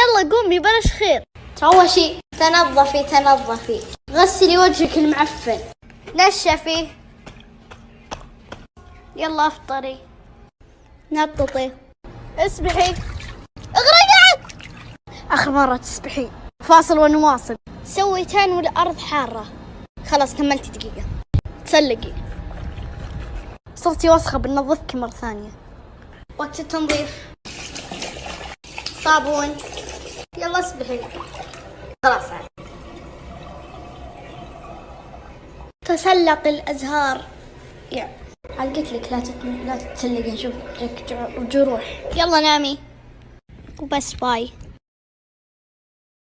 يلا قومي بلاش خير. تروشي، تنظفي، غسلي وجهك المعفن، نشفي، يلا افطري، نططي، اسبحي. اغرقي. آخر مرة تسبحين. فاصل ونواصل. سويتان والأرض حارة. خلاص كملتي دقيقة. تسلقي. صرتي وسخة بنظفك مرة ثانية. وقت التنظيف. صابون. يلا اسبحي. خلاص عاد. تسلق الأزهار. عاد قلت لك لا تتسلقي، نشوف جروح. يلا نامي وبس. باي.